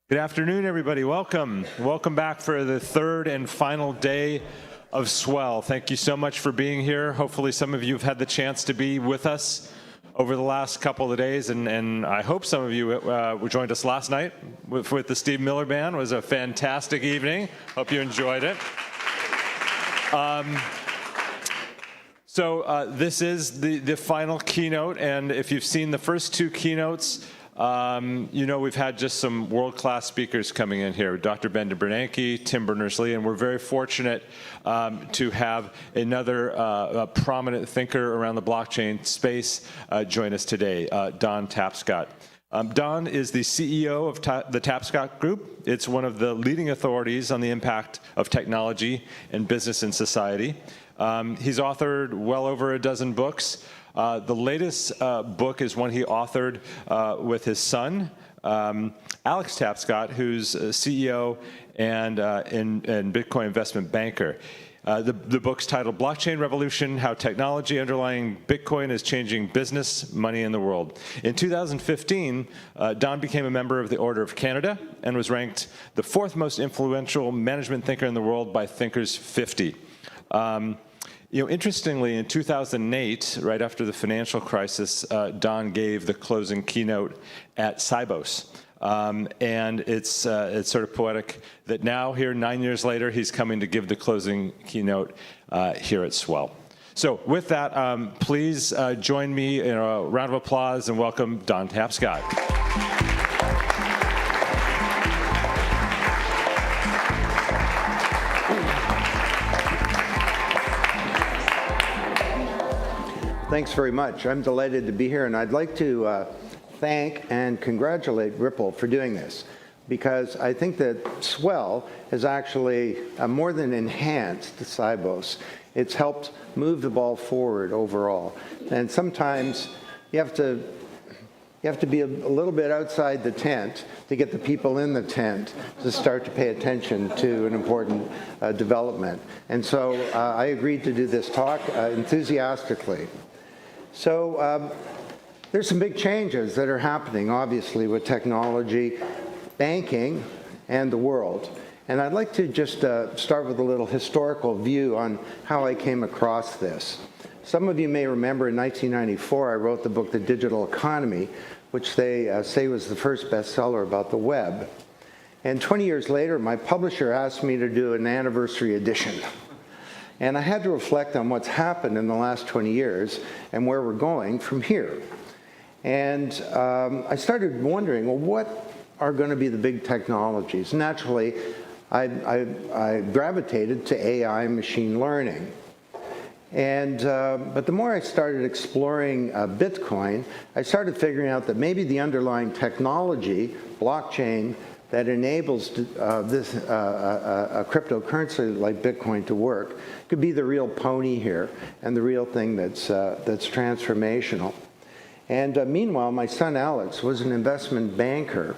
Good afternoon, everybody. Welcome. Welcome back for the third and final day of Swell. Thank you so much for being here. Hopefully some of you have had the chance to be with us over the last couple of days, and I hope some of you joined us last night with the Steve Miller Band. It was a fantastic evening. Hope you enjoyed it. This is the final keynote, and if you've seen the first two keynotes, you know we've had just some world-class speakers coming in here, Dr. Ben Bernanke, Tim Berners-Lee, and we're very fortunate to have another prominent thinker around the blockchain space join us today, Don Tapscott. Don is the CEO of the Tapscott Group. It's one of the leading authorities on the impact of technology and business in society. He's authored well over a dozen books. The latest book is one he authored with his son, Alex Tapscott, who's a CEO and Bitcoin investment banker. The book's titled Blockchain Revolution: How Technology Underlying Bitcoin is Changing Business, Money, and the World. In 2015, Don became a member of the Order of Canada and was ranked the fourth most influential management thinker in the world by Thinkers 50. Interestingly, in 2008, right after the financial crisis, Don gave the closing keynote at Sibos. And it's sort of poetic that now, here 9 years later, he's coming to give the closing keynote here at Swell. So with that, please join me in a round of applause and welcome Don Tapscott. Thanks very much. I'm delighted to be here, and I'd like to thank and congratulate Ripple for doing this, because I think that Swell has actually more than enhanced Sibos. It's helped move the ball forward overall. And sometimes you have to be a little bit outside the tent to get the people in the tent to start to pay attention to an important development. And so I agreed to do this talk enthusiastically. So there's some big changes that are happening, obviously, with technology, banking, and the world. And I'd like to just start with a little historical view on how I came across this. Some of you may remember in 1994, I wrote the book, The Digital Economy, which they say was the first bestseller about the web. And 20 years later, my publisher asked me to do an anniversary edition. And I had to reflect on what's happened in the last 20 years and where we're going from here. And I started wondering, well, what are going to be the big technologies? Naturally, I gravitated to AI and machine learning. And but the more I started exploring Bitcoin, I started figuring out that maybe the underlying technology, blockchain, that enables a cryptocurrency like Bitcoin to work could be the real pony here and the real thing that's transformational. And meanwhile, my son Alex was an investment banker,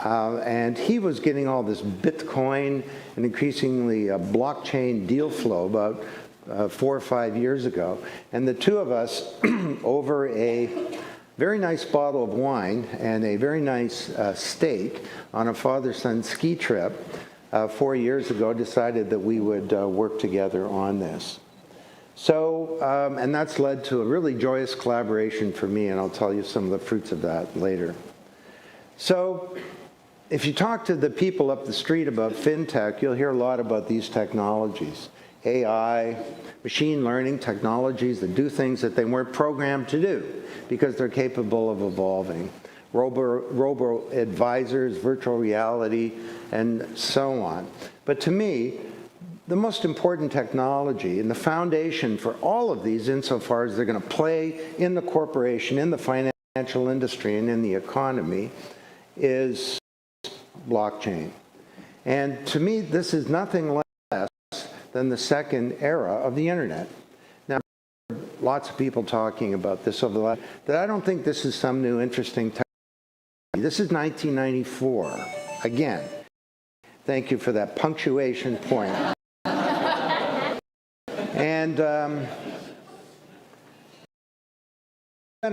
and he was getting all this Bitcoin and increasingly blockchain deal flow about 4 or 5 years ago. And the two of us, over a very nice bottle of wine and a very nice steak on a father-son ski trip 4 years ago, decided that we would work together on this. So, and that's led to a really joyous collaboration for me, and I'll tell you some of the fruits of that later. So, if you talk to the people up the street about fintech, you'll hear a lot about these technologies. AI, machine learning technologies that do things that they weren't programmed to do because they're capable of evolving. Robo-advisors, virtual reality, and so on. But to me, the most important technology and the foundation for all of these, insofar as they're going to play in the corporation, in the financial industry, and in the economy, is blockchain. And to me, this is nothing less than the second era of the internet. Now, lots of people talking about this over the last, that I don't think this is some new interesting technology. This is 1994. Again, thank you for that punctuation point. And had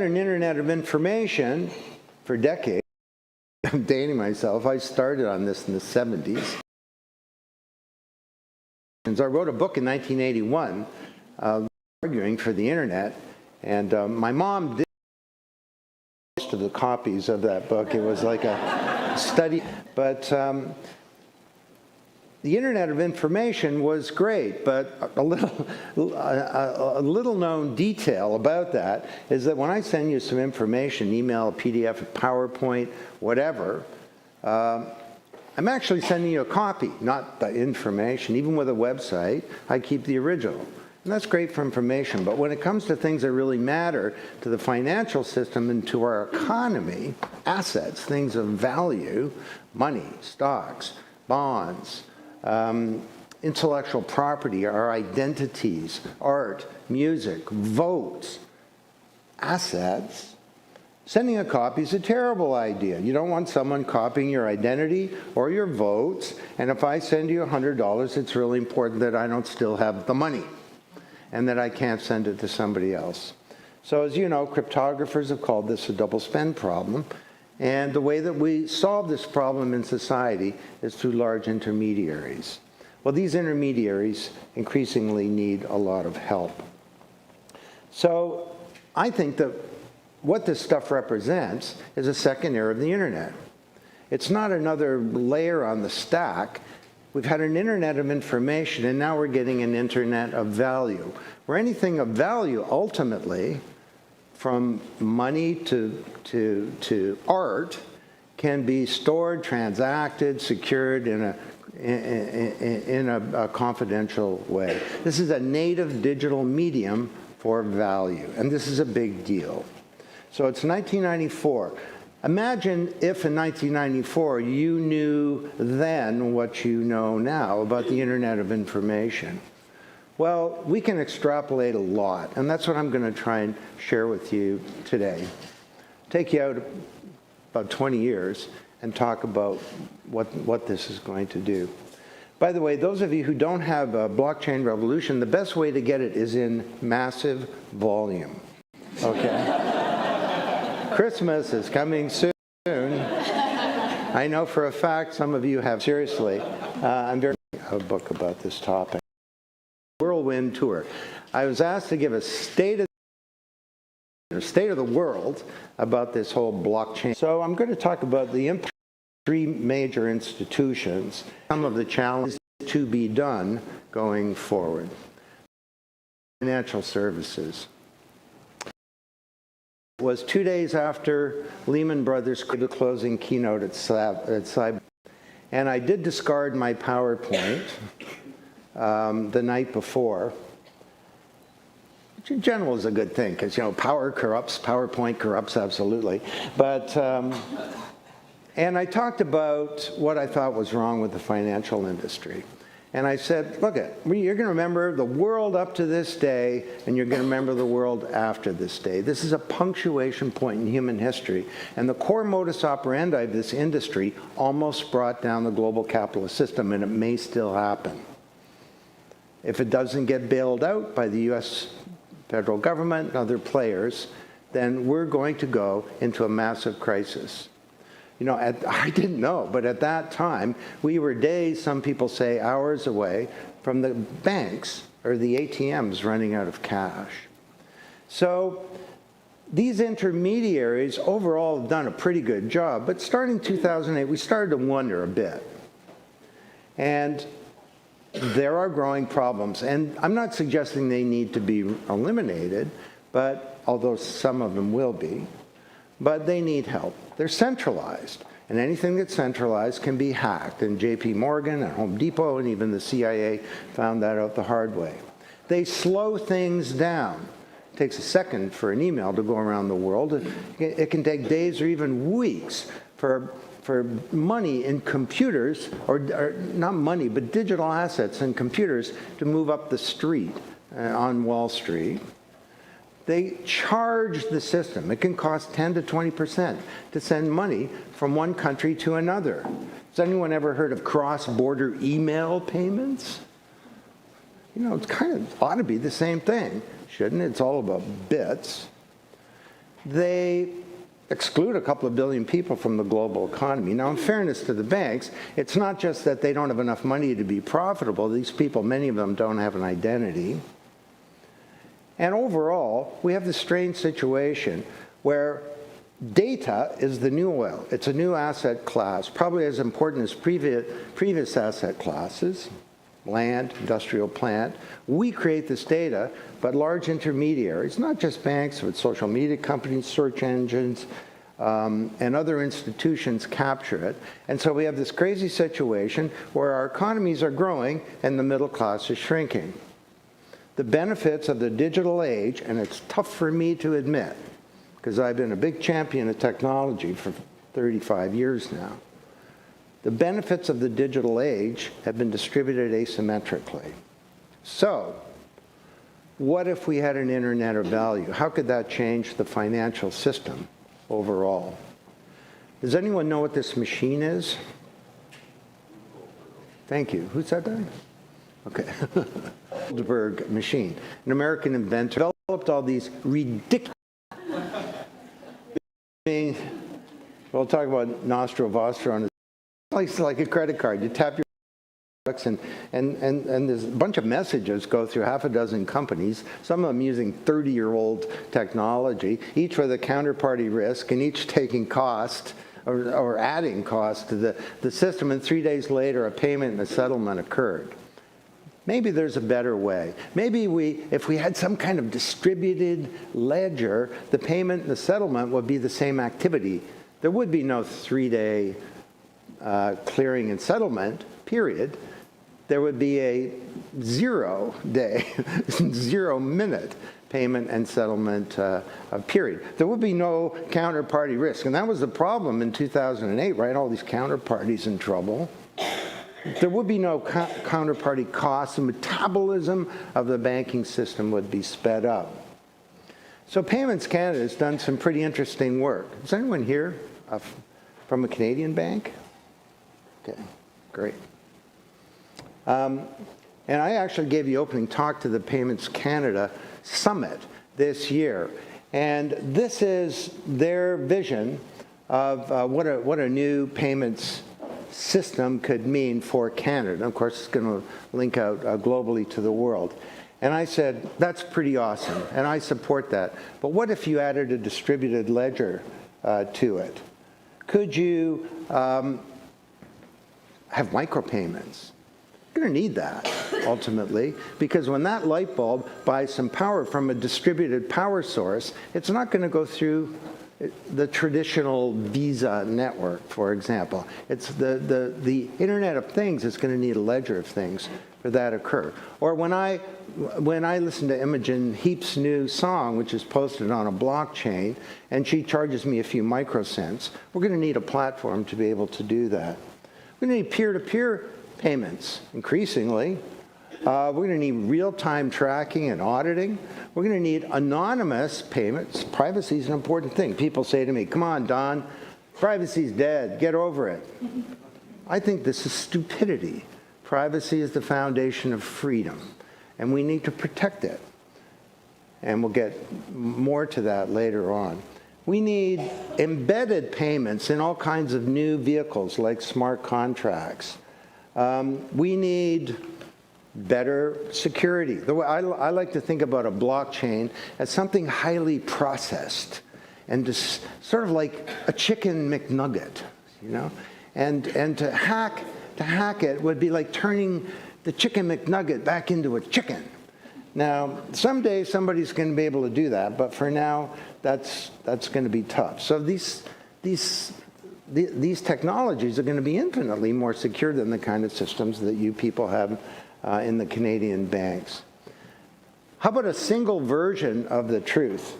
an internet of information for decades. I'm dating myself. I started on this in the 70s. I wrote a book in 1981 arguing for the internet, and my mom did most of the copies of that book. It was like a study, but the Internet of Information was great, but a little known detail about that is that when I send you some information, email, PDF, PowerPoint, whatever, I'm actually sending you a copy, not the information. Even with a website, I keep the original. And that's great for information, but when it comes to things that really matter to the financial system and to our economy, assets, things of value, money, stocks, bonds, intellectual property, our identities, art, music, votes, assets, sending a copy is a terrible idea. You don't want someone copying your identity or your votes, and if I send you $100, it's really important that I don't still have the money and that I can't send it to somebody else. So as you know, cryptographers have called this a double spend problem. And the way that we solve this problem in society is through large intermediaries. Well, these intermediaries increasingly need a lot of help. So I think that what this stuff represents is a second era of the internet. It's not another layer on the stack. We've had an internet of information, and now we're getting an internet of value, where anything of value ultimately, from money to art, can be stored, transacted, secured in a confidential way. This is a native digital medium for value, and this is a big deal. So it's 1994. Imagine if in 1994 you knew then what you know now about the Internet of Information. Well, we can extrapolate a lot, and that's what I'm going to try and share with you today. Take you out about 20 years and talk about what this is going to do. By the way, those of you who don't have a blockchain revolution, the best way to get it is in massive volume. Okay? Christmas is coming soon. I know for a fact some of you have. Seriously, I'm very a book about this topic. Whirlwind tour. I was asked to give a state of the world about this whole blockchain. So I'm going to talk about the impact of three major institutions, some of the challenges to be done going forward. Financial services. It was 2 days after Lehman Brothers did the closing keynote at Cyber, and I did discard my PowerPoint the night before, which in general is a good thing, because, you know, power corrupts, PowerPoint corrupts, absolutely. But, and I talked about what I thought was wrong with the financial industry. And I said, look, you're going to remember the world up to this day, and you're going to remember the world after this day. This is a punctuation point in human history. And the core modus operandi of this industry almost brought down the global capitalist system, and it may still happen. If it doesn't get bailed out by the US federal government and other players, then we're going to go into a massive crisis. You know, I didn't know, but at that time, we were days, some people say hours away, from the banks or the ATMs running out of cash. So these intermediaries overall have done a pretty good job, but starting 2008, we started to wonder a bit. And there are growing problems, and I'm not suggesting they need to be eliminated, but although some of them will be, but they need help. They're centralized, and anything that's centralized can be hacked, and JP Morgan and Home Depot and even the CIA found that out the hard way. They slow things down. It takes a second for an email to go around the world. It can take days or even weeks for money in computers, or not money, but digital assets in computers to move up the street on Wall Street. They charge the system. It can cost 10 to 20% to send money from one country to another. Has anyone ever heard of cross-border email payments? You know, it's kind of ought to be the same thing, shouldn't it? It's all about bits. They exclude a couple of billion people from the global economy. Now, in fairness to the banks, it's not just that they don't have enough money to be profitable. These people, many of them, don't have an identity. And overall, we have this strange situation where data is the new oil. It's a new asset class, probably as important as previous asset classes, land, industrial plant. We create this data, but large intermediaries, not just banks, but social media companies, search engines, and other institutions capture it. And so we have this crazy situation where our economies are growing and the middle class is shrinking. The benefits of the digital age, and it's tough for me to admit, because I've been a big champion of technology for 35 years now, the benefits of the digital age have been distributed asymmetrically. So, what if we had an internet of value? How could that change the financial system overall? Does anyone know what this machine is? Thank you. Who said that? Okay. Goldberg machine. An American inventor developed all these ridiculous. We'll talk about nostril vostron. It's like a credit card. You tap your bucks and there's a bunch of messages go through half a dozen companies, some of them using 30-year-old technology, each with a counterparty risk and each taking cost or adding cost to the system, and 3 days later a payment and a settlement occurred. Maybe there's a better way. Maybe if we had some kind of distributed ledger, the payment and the settlement would be the same activity. There would be no 3-day clearing and settlement, period. There would be a 0-day, 0-minute payment and settlement period. There would be no counterparty risk. And that was the problem in 2008, right? All these counterparties in trouble. There would be no counterparty costs. The metabolism of the banking system would be sped up. So Payments Canada has done some pretty interesting work. Is anyone here from a Canadian bank? Okay, great. And I actually gave the opening talk to the Payments Canada Summit this year. And this is their vision of what a new payments system could mean for Canada. Of course, it's going to link out globally to the world. And I said, that's pretty awesome, and I support that. But what if you added a distributed ledger to it? Could you have micropayments? You're going to need that, ultimately, because when that light bulb buys some power from a distributed power source, it's not going to go through the traditional Visa network, for example. It's the Internet of Things is going to need a ledger of things for that to occur. Or when I listen to Imogen Heap's new song, which is posted on a blockchain, and she charges me a few microcents, we're going to need a platform to be able to do that. We're going to need peer-to-peer payments, increasingly. We're going to need real-time tracking and auditing. We're going to need anonymous payments. Privacy is an important thing. People say to me, come on, Don, privacy's dead. Get over it. I think this is stupidity. Privacy is the foundation of freedom, and we need to protect it. And we'll get more to that later on. We need embedded payments in all kinds of new vehicles like smart contracts. We need better security. The way I like to think about a blockchain as something highly processed and just sort of like a chicken McNugget, you know? And to hack it would be like turning the chicken McNugget back into a chicken. Now, someday somebody's going to be able to do that, but for now, that's going to be tough. So these technologies are going to be infinitely more secure than the kind of systems that you people have in the Canadian banks. How about a single version of the truth?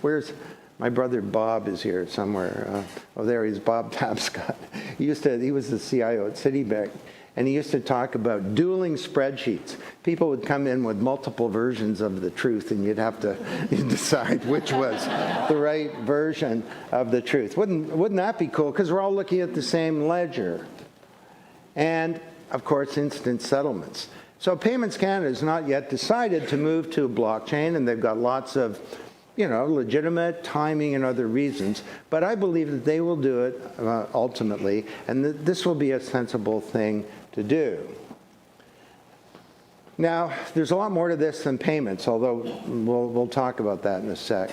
Where's my brother Bob is here somewhere. Oh, there he is, Bob Tapscott. He was the CIO at Citibank, and he used to talk about dueling spreadsheets. People would come in with multiple versions of the truth, and you'd have to decide which was the right version of the truth. Wouldn't that be cool? Because we're all looking at the same ledger. And of course, instant settlements. So Payments Canada has not yet decided to move to a blockchain, and they've got lots of legitimate timing and other reasons, but I believe that they will do it ultimately, and that this will be a sensible thing to do. Now, there's a lot more to this than payments, although we'll talk about that in a sec.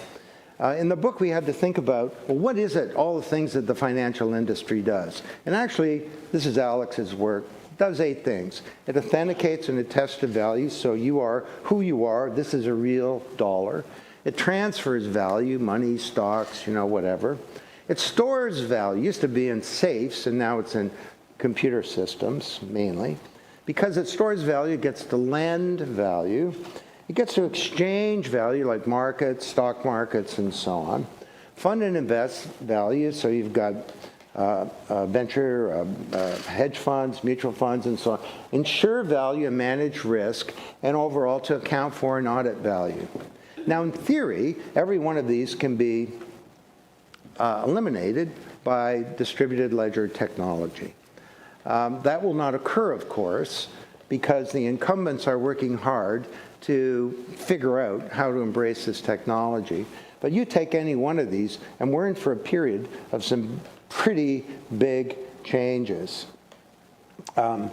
In the book, we had to think about, well, what is it, all the things that the financial industry does? And actually, this is Alex's work. It does 8 things. It authenticates and attests to value, so you are who you are. This is a real dollar. It transfers value, money, stocks, whatever. It stores value. It used to be in safes, and now it's in computer systems, mainly. Because it stores value, it gets to lend value. It gets to exchange value, like markets, stock markets, and so on. Fund and invest value, so you've got venture, hedge funds, mutual funds, and so on. Insure value and manage risk, and overall to account for and audit value. Now, in theory, every one of these can be eliminated by distributed ledger technology. That will not occur, of course, because the incumbents are working hard to figure out how to embrace this technology. But you take any one of these, and we're in for a period of some pretty big changes. And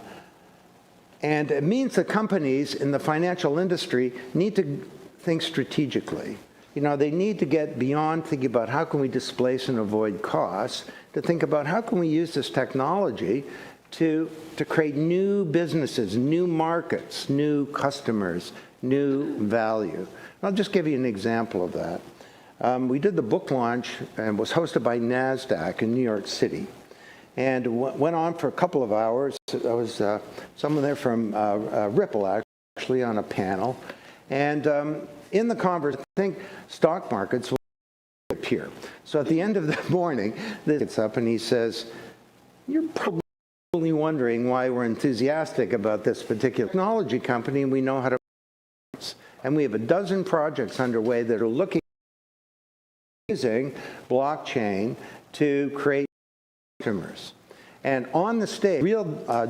it means that companies in the financial industry need to think strategically. They need to get beyond thinking about how can we displace and avoid costs, to think about how can we use this technology to create new businesses, new markets, new customers, new value. I'll just give you an example of that. We did the book launch and was hosted by NASDAQ in New York City. And went on for a couple of hours. There was someone there from Ripple, actually, on a panel. And in the conversation, I think stock markets will appear. So at the end of the morning, he gets up and he says, "You're probably wondering why we're enthusiastic about this particular technology company, and we know how to." And we have a dozen projects underway that are looking at using blockchain to create customers. And on the stage, real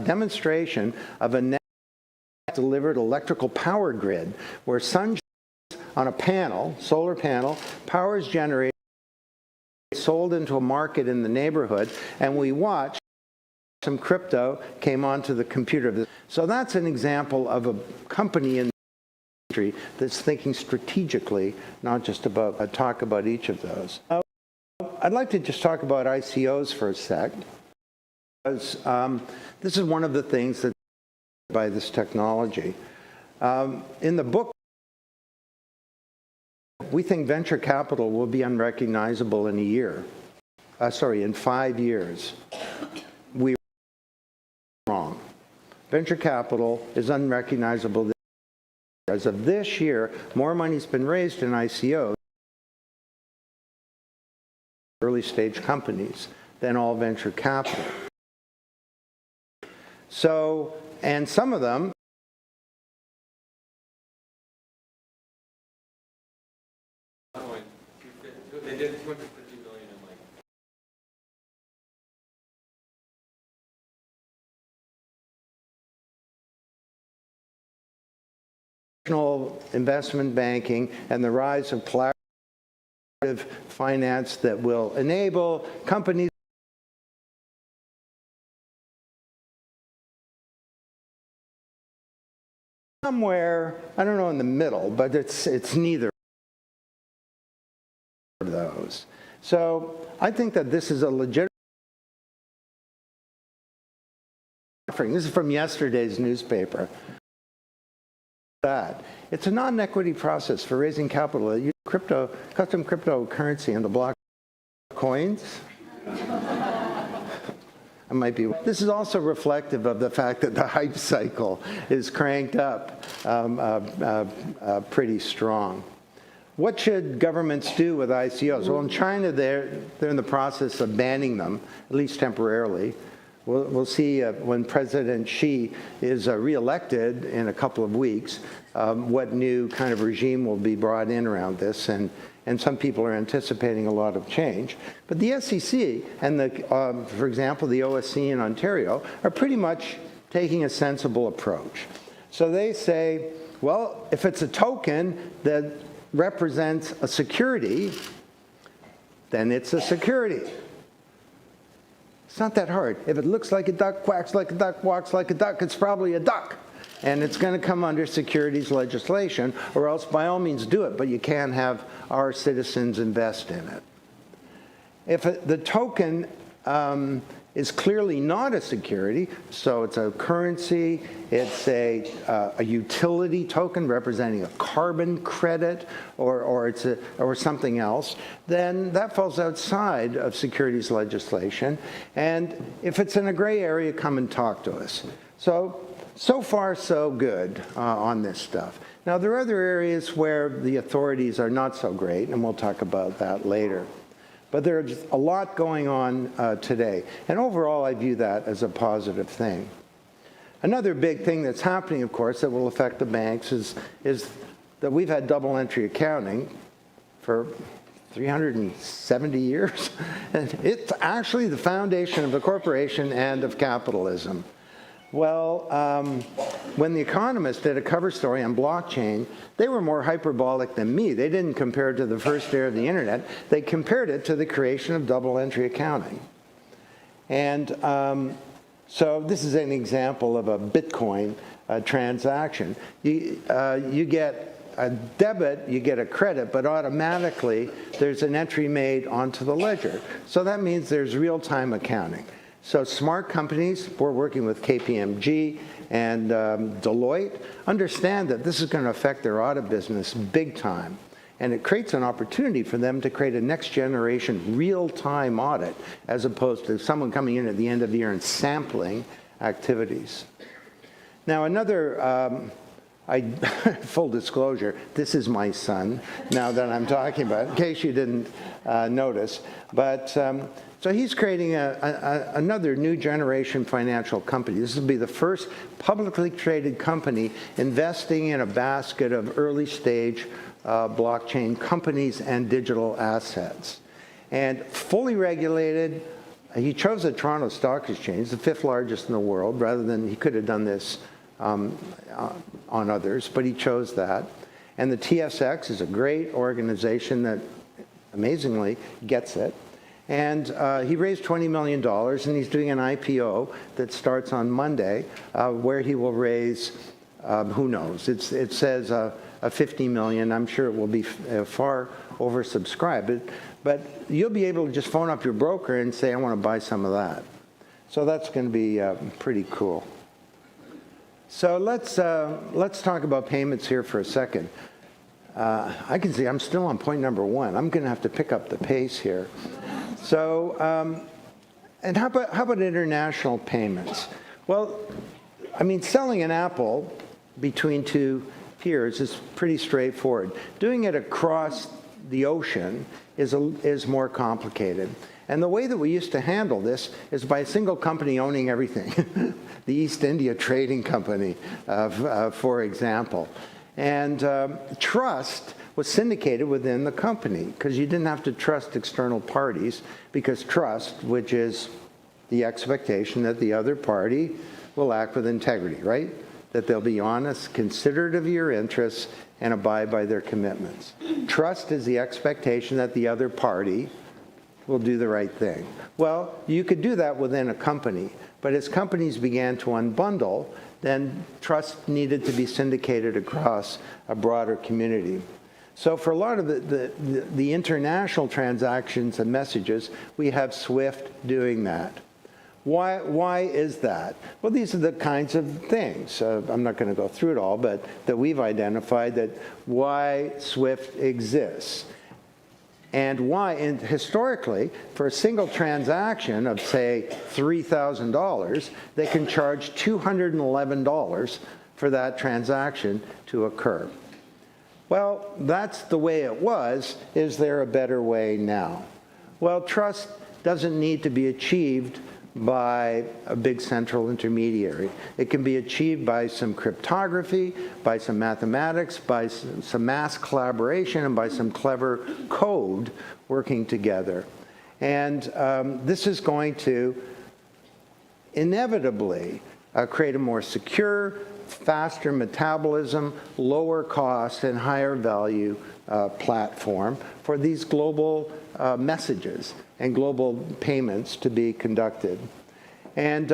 demonstration of a delivered electrical power grid where sun on a panel, solar panel, power is generated, sold into a market in the neighborhood, and we watched some crypto came onto the computer. So that's an example of a company in the industry that's thinking strategically, not just about talk about each of those. I'd like to just talk about ICOs for a sec, because this is one of the things that by this technology. In the book, we think venture capital will be unrecognizable in in 5 years. We're wrong. Venture capital is unrecognizable this year. As of this year, more money's been raised in ICOs, early stage companies, than all venture capital. So, and some of them they did 250 million in investment banking and the rise of collaborative finance that will enable companies somewhere, I don't know, in the middle, but it's neither of those. So I think that this is a legitimate offering. This is from yesterday's newspaper. It's a non-equity process for raising capital. You custom cryptocurrency and the block coins. This is also reflective of the fact that the hype cycle is cranked up pretty strong. What should governments do with ICOs? Well, in China, they're in the process of banning them, at least temporarily. We'll see when President Xi is reelected in a couple of weeks, what new kind of regime will be brought in around this. And some people are anticipating a lot of change. But the SEC and, for example, the OSC in Ontario are pretty much taking a sensible approach. So they say, well, if it's a token that represents a security, then it's a security. It's not that hard. If it looks like a duck, quacks like a duck, walks like a duck, it's probably a duck. And it's going to come under securities legislation, or else by all means do it, but you can't have our citizens invest in it. If the token is clearly not a security, so it's a currency, it's a utility token representing a carbon credit, or something else, then that falls outside of securities legislation. And if it's in a gray area, come and talk to us. So far, so good on this stuff. Now, there are other areas where the authorities are not so great, and we'll talk about that later. But there's a lot going on today. And overall, I view that as a positive thing. Another big thing that's happening, of course, that will affect the banks is that we've had double entry accounting for 370 years. And it's actually the foundation of the corporation and of capitalism. Well, when The Economist did a cover story on blockchain, they were more hyperbolic than me. They didn't compare it to the first era of the internet. They compared it to the creation of double entry accounting. And so this is an example of a Bitcoin transaction. You get a debit, you get a credit, but automatically there's an entry made onto the ledger. So that means there's real-time accounting. So smart companies, we're working with KPMG and Deloitte, understand that this is going to affect their audit business big time. And it creates an opportunity for them to create a next generation real-time audit, as opposed to someone coming in at the end of the year and sampling activities. Now another, full disclosure, this is my son, now that I'm talking about it, in case you didn't notice. But so he's creating another new generation financial company. This will be the first publicly traded company investing in a basket of early stage blockchain companies and digital assets. And fully regulated, he chose the Toronto Stock Exchange, the 5th largest in the world, rather than he could have done this on others, but he chose that. And the TSX is a great organization that amazingly gets it. And he raised $20 million, and he's doing an IPO that starts on Monday, where he will raise, who knows, it says a $50 million. I'm sure it will be far oversubscribed. But you'll be able to just phone up your broker and say, I want to buy some of that. So that's going to be pretty cool. So let's talk about payments here for a second. I can see I'm still on point number 1. I'm going to have to pick up the pace here. So, and how about international payments? Well, I mean, selling an apple between two peers is pretty straightforward. Doing it across the ocean is more complicated. And the way that we used to handle this is by a single company owning everything. The East India Trading Company, for example. And trust was syndicated within the company, because you didn't have to trust external parties, because trust, which is the expectation that the other party will act with integrity, right? That they'll be honest, considerate of your interests, and abide by their commitments. Trust is the expectation that the other party will do the right thing. Well, you could do that within a company, but as companies began to unbundle, then trust needed to be syndicated across a broader community. So for a lot of the international transactions and messages, we have SWIFT doing that. Why is that? Well, these are the kinds of things, I'm not going to go through it all, but that we've identified that why SWIFT exists. And why, and historically, for a single transaction of, say, $3,000, they can charge $211 for that transaction to occur. Well, that's the way it was. Is there a better way now? Well, trust doesn't need to be achieved by a big central intermediary. It can be achieved by some cryptography, by some mathematics, by some mass collaboration, and by some clever code working together. And this is going to inevitably create a more secure, faster metabolism, lower cost, and higher value platform for these global messages and global payments to be conducted. And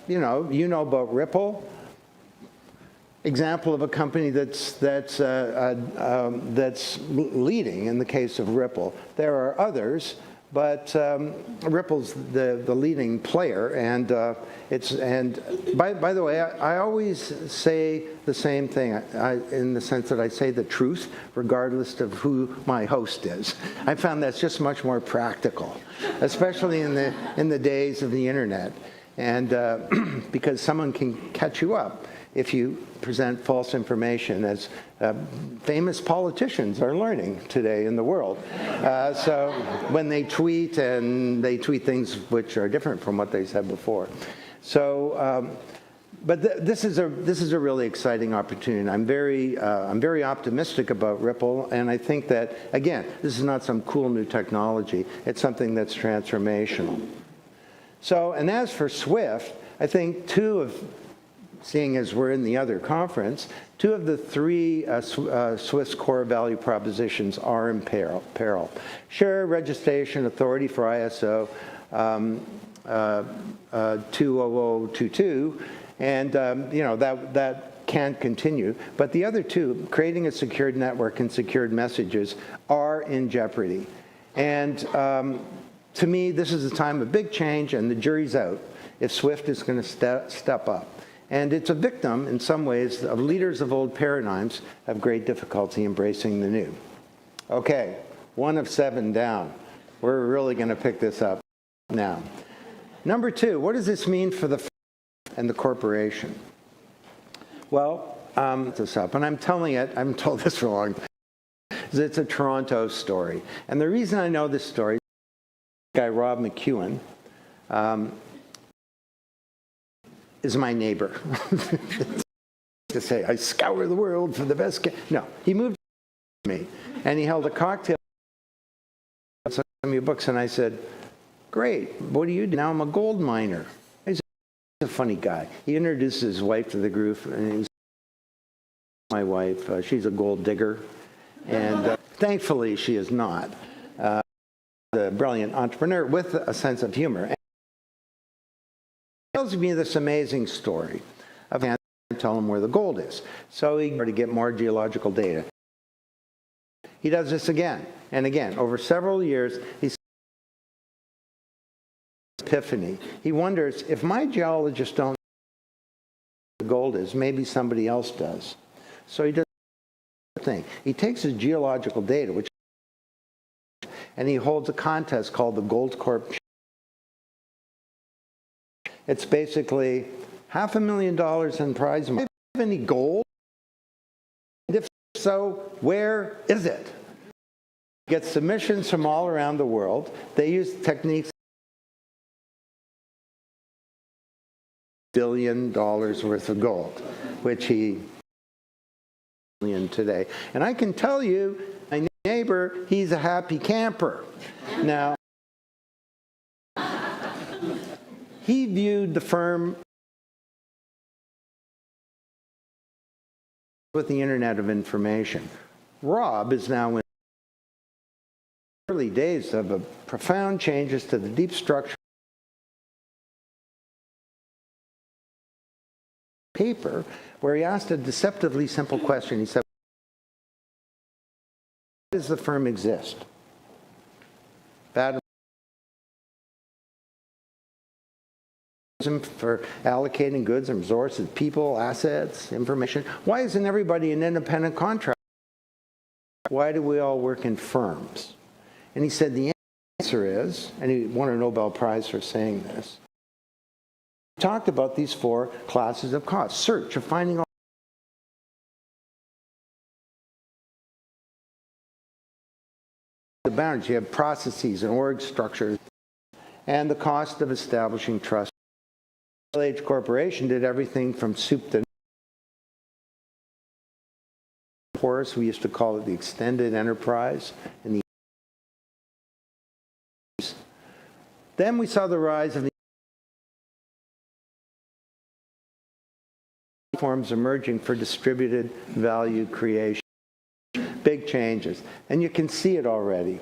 you know about Ripple. Example of a company that's leading in the case of Ripple. There are others, but Ripple's the leading player, and by the way, I always say the same thing in the sense that I say the truth regardless of who my host is. I found that's just much more practical, especially in the days of the internet, and because someone can catch you up if you present false information, as famous politicians are learning today in the world. So when they tweet, and they tweet things which are different from what they said before. So, but this is a really exciting opportunity. I'm very optimistic about Ripple, and I think that, again, this is not some cool new technology. It's something that's transformational. So, and as for SWIFT, I think seeing as we're in the other conference, 2 of the 3 Swift's core value propositions are in peril. Sure, registration authority for ISO 20022, and that can't continue. But the other 2, creating a secured network and secured messages, are in jeopardy. And to me, this is a time of big change, and the jury's out if SWIFT is going to step up. And it's a victim, in some ways, of leaders of old paradigms have great difficulty embracing the new. Okay, 1 of 7 down. We're really going to pick this up now. Number 2, what does this mean for the and the corporation? Well, this up, and I'm telling it, I haven't told this for a long time, is it's a Toronto story. And the reason I know this story, guy Rob McEwen, is my neighbor. To say, I scour the world for the best. No, he moved to me, and he held a cocktail. Some of your books, and I said, great, what do you do? Now I'm a gold miner. He's a funny guy. He introduced his wife to the group, and he's my wife. She's a gold digger, and thankfully she is not. A brilliant entrepreneur with a sense of humor. Tells me this amazing story of tell him where the gold is. So he to get more geological data. He does this again and again. Over several years, he's epiphany. He wonders, if my geologists don't know where the gold is, maybe somebody else does. So he does the thing. He takes his geological data, and he holds a contest called the Gold Corp. It's basically $500,000 in prize money. Do you have any gold? And if so, where is it? Get submissions from all around the world. They use techniques. $1 billion worth of gold, which he million today. And I can tell you, my neighbor, he's a happy camper. Now, he viewed the firm with the Internet of Information. Rob is now in the early days of a profound changes to the deep structure paper, where he asked a deceptively simple question. He said, why does the firm exist? Bad for allocating goods and resources, people, assets, information. Why isn't everybody an independent contractor? Why do we all work in firms? And he said the answer is, and he won a Nobel Prize for saying this, he talked about these 4 classes of cost. Search of finding all the boundaries. You have processes and org structures, and the cost of establishing trust. Age Corporation did everything from soup to porous. We used to call it the extended enterprise. And then we saw the rise of the Platforms emerging for distributed value creation. Big changes. And you can see it already.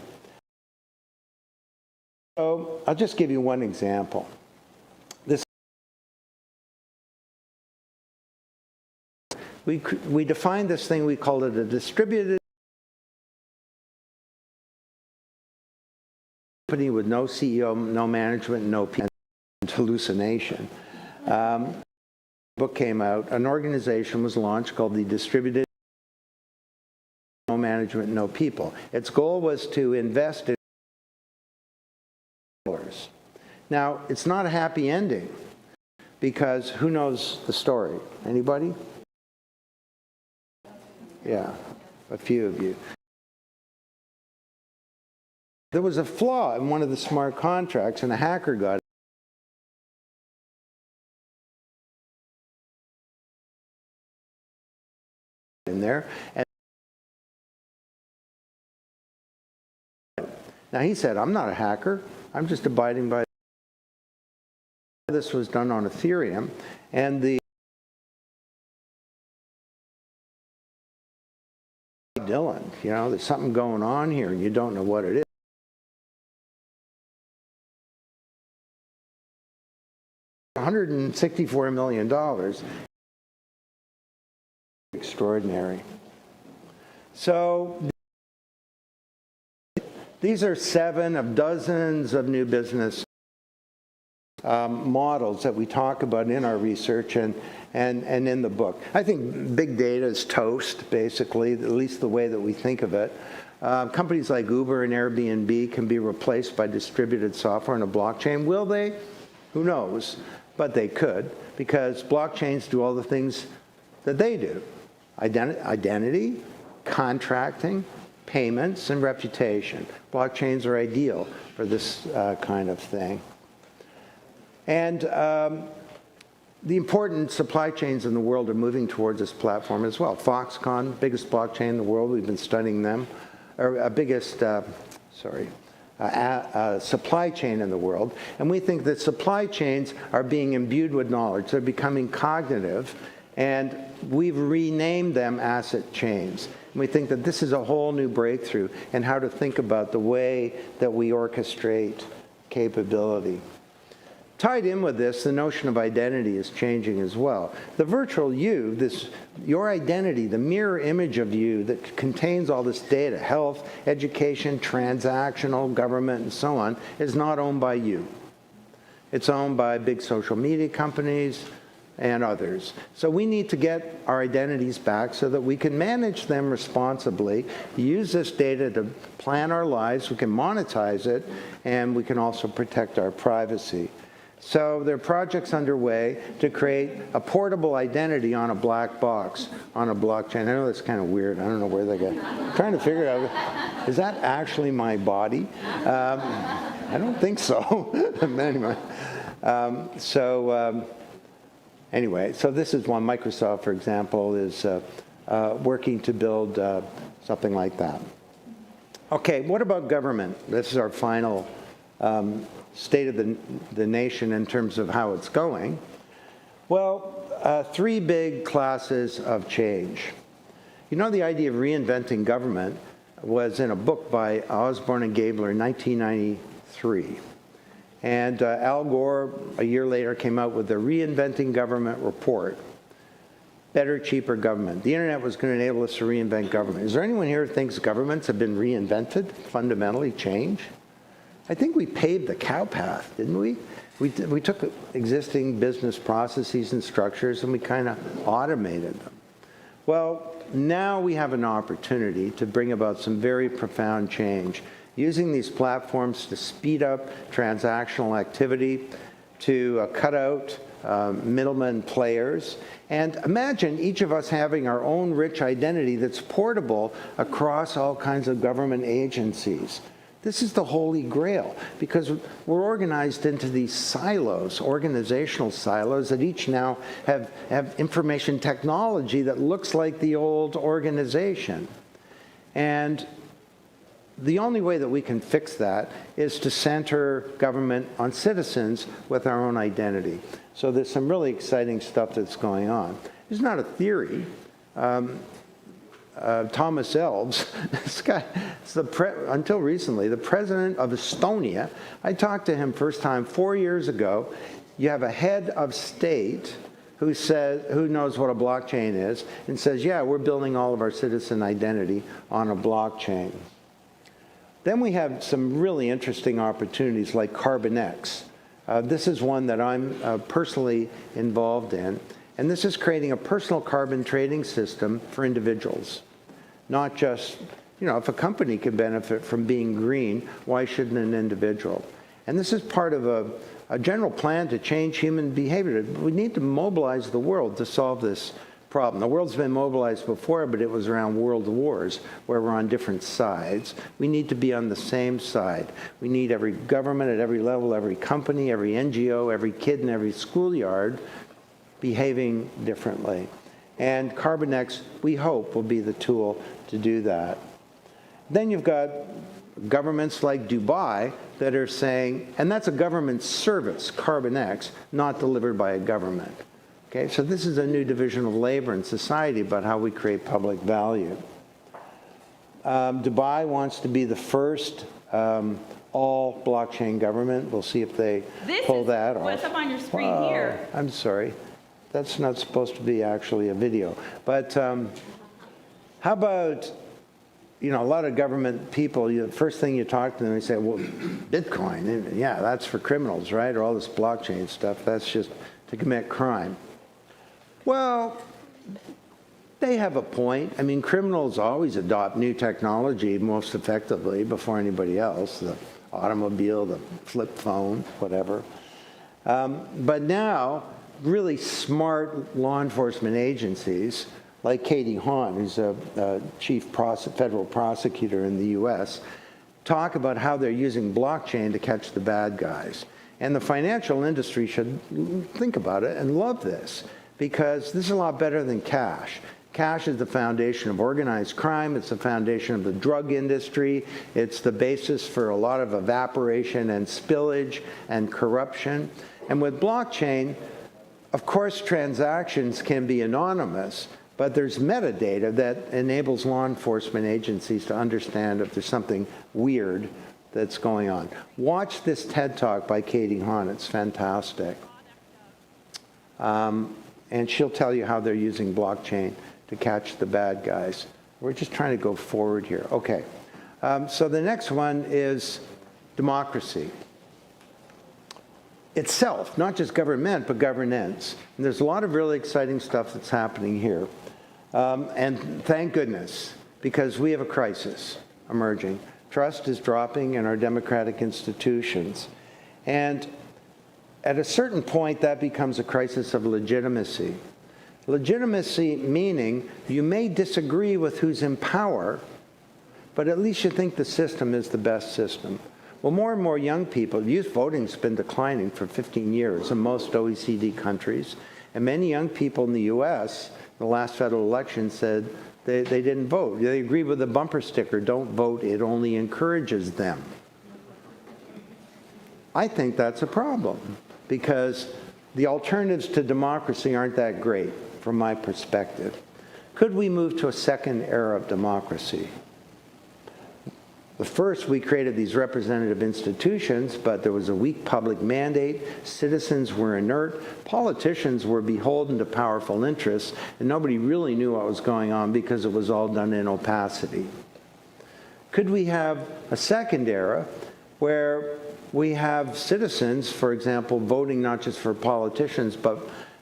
So I'll just give you one example. We defined this thing, we called it a distributed company with no CEO, no management, no people, and hallucination. A book came out, an organization was launched called the Distributed No Management, No People. Its goal was to invest in dollars. Now, it's not a happy ending because who knows the story? Anybody? Yeah, a few of you. There was a flaw in one of the smart contracts, and a hacker got in there. And now he said, I'm not a hacker. I'm just abiding by. This was done on Ethereum, and the Dylan, you know, there's something going on here, and you don't know what it is. $164 million. Extraordinary. So these are 7 of dozens of new business models that we talk about in our research and in the book. I think big data is toast, basically, at least the way that we think of it. Companies like Uber and Airbnb can be replaced by distributed software on a blockchain. Will they? Who knows? But they could, because blockchains do all the things that they do. Identity, contracting, payments, and reputation. Blockchains are ideal for this kind of thing. And the important supply chains in the world are moving towards this platform as well. Foxconn, biggest blockchain in the world, we've been studying them, or biggest, supply chain in the world. And we think that supply chains are being imbued with knowledge. They're becoming cognitive, and we've renamed them asset chains. And we think that this is a whole new breakthrough in how to think about the way that we orchestrate capability. Tied in with this, the notion of identity is changing as well. The virtual you, your identity, the mirror image of you that contains all this data, health, education, transactional, government, and so on, is not owned by you. It's owned by big social media companies and others. So we need to get our identities back so that we can manage them responsibly, use this data to plan our lives, we can monetize it, and we can also protect our privacy. So there are projects underway to create a portable identity on a black box, on a blockchain. I know that's kind of weird. I don't know where they got. I'm trying to figure out, is that actually my body? I don't think so. Anyway, anyway, so this is one. Microsoft, for example, is working to build something like that. Okay, what about government? This is our final state of the nation in terms of how it's going. Well, 3 big classes of change. You know, the idea of reinventing government was in a book by Osborne and Gabler in 1993. And Al Gore, a year later, came out with the Reinventing Government report. Better, cheaper government. The internet was going to enable us to reinvent government. Is there anyone here who thinks governments have been reinvented, fundamentally changed? I think we paved the cow path, didn't we? We took existing business processes and structures and we kind of automated them. Well, now we have an opportunity to bring about some very profound change, using these platforms to speed up transactional activity, to cut out middlemen players. And imagine each of us having our own rich identity that's portable across all kinds of government agencies. This is the holy grail, because we're organized into these silos, organizational silos, that each now have information technology that looks like the old organization. And the only way that we can fix that is to center government on citizens with our own identity. So there's some really exciting stuff that's going on. It's not a theory. Thomas Elves, this guy, until recently, the president of Estonia. I talked to him first time 4 years ago. You have a head of state who knows what a blockchain is, and says, yeah, we're building all of our citizen identity on a blockchain. Then we have some really interesting opportunities like CarbonX. This is one that I'm personally involved in. And this is creating a personal carbon trading system for individuals. Not just, if a company can benefit from being green, why shouldn't an individual? And this is part of a general plan to change human behavior. We need to mobilize the world to solve this problem. The world's been mobilized before, but it was around world wars, where we're on different sides. We need to be on the same side. We need every government at every level, every company, every NGO, every kid in every schoolyard behaving differently. And CarbonX, we hope, will be the tool to do that. Then you've got governments like Dubai that are saying, and that's a government service, CarbonX, not delivered by a government. Okay, so this is a new division of labor in society about how we create public value. Dubai wants to be the first all blockchain government. We'll see if they pull that off. What's up on your screen here? I'm sorry. That's not supposed to be actually a video. But how about, a lot of government people, the first thing you talk to them, they say, well, Bitcoin, yeah, that's for criminals, right? Or all this blockchain stuff, that's just to commit crime. Well, they have a point. I mean, criminals always adopt new technology most effectively before anybody else, the automobile, the flip phone, whatever. But now, really smart law enforcement agencies, like Katie Haun, who's a chief federal prosecutor in the US, talk about how they're using blockchain to catch the bad guys. And the financial industry should think about it and love this, because this is a lot better than cash. Cash is the foundation of organized crime. It's the foundation of the drug industry. It's the basis for a lot of evaporation and spillage and corruption. And with blockchain, of course, transactions can be anonymous, but there's metadata that enables law enforcement agencies to understand if there's something weird that's going on. Watch this TED Talk by Katie Haun. It's fantastic. And she'll tell you how they're using blockchain to catch the bad guys. We're just trying to go forward here. Okay. So the next one is democracy itself, not just government, but governance. And there's a lot of really exciting stuff that's happening here. And thank goodness, because we have a crisis emerging. Trust is dropping in our democratic institutions. And at a certain point, that becomes a crisis of legitimacy. Legitimacy meaning you may disagree with who's in power, but at least you think the system is the best system. Well, more and more young people, youth voting's been declining for 15 years in most OECD countries, and many young people in the US, the last federal election, said they didn't vote. They agree with the bumper sticker, don't vote, it only encourages them. I think that's a problem, because the alternatives to democracy aren't that great from my perspective. Could we move to a second era of democracy? The first, we created these representative institutions, but there was a weak public mandate. Citizens were inert. Politicians were beholden to powerful interests, and nobody really knew what was going on because it was all done in opacity. Could we have a second era where we have citizens, for example, voting not just for politicians, but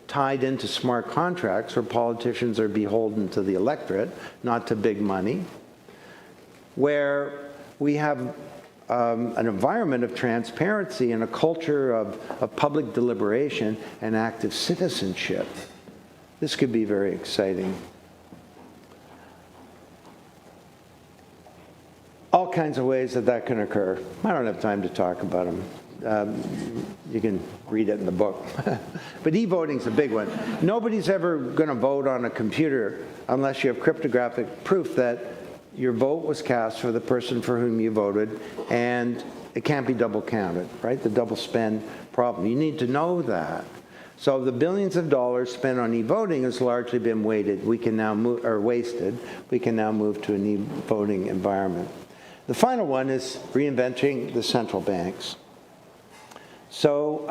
tied into smart contracts where politicians are beholden to the electorate, not to big money, where we have an environment of transparency and a culture of public deliberation and active citizenship. This could be very exciting. All kinds of ways that can occur. I don't have time to talk about them. You can read it in the book. But e-voting's a big one. Nobody's ever going to vote on a computer unless you have cryptographic proof that your vote was cast for the person for whom you voted, and it can't be double counted, right? The double spend problem. You need to know that. So the billions of dollars spent on e-voting has largely been wasted. We can now move to an e-voting environment. The final one is reinventing the central banks. So,